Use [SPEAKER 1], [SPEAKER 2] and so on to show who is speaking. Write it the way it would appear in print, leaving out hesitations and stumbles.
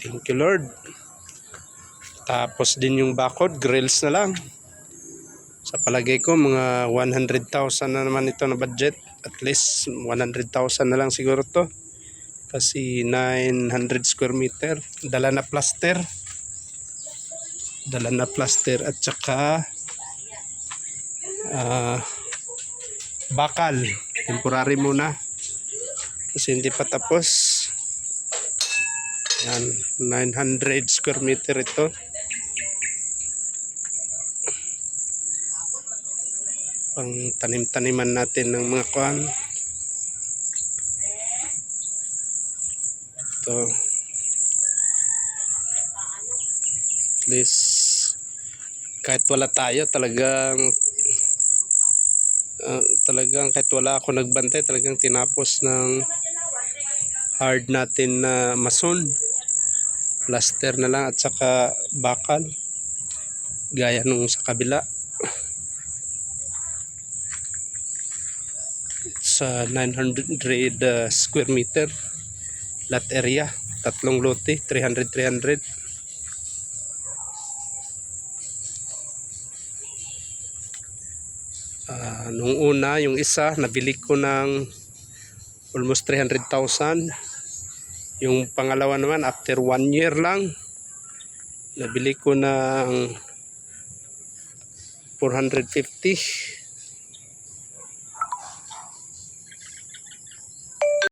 [SPEAKER 1] Thank you Lord. Tapos din yung bakod, grills na lang. Sa palagay ko mga 100,000 na naman ito na budget. At least 100,000 na lang siguro to. Kasi 900 square meter. Dala na plaster. At saka bakal. Temporary muna. Kasi hindi pa tapos. Yan, 900 square meter ito. Pang tanim-taniman natin ng mga kuan. Ito. At least kahit wala tayo talagang kahit wala ako nagbantay, talagang tinapos ng hard natin na mason. Plaster na lang at saka bakal. Gaya nung sa kabila. Sa 900 square meter lot area, tatlong lote, 300. Nung una, yung isa nabili ko ng almost 300,000. Yung pangalawa naman after 1 year lang nabili ko ng 450.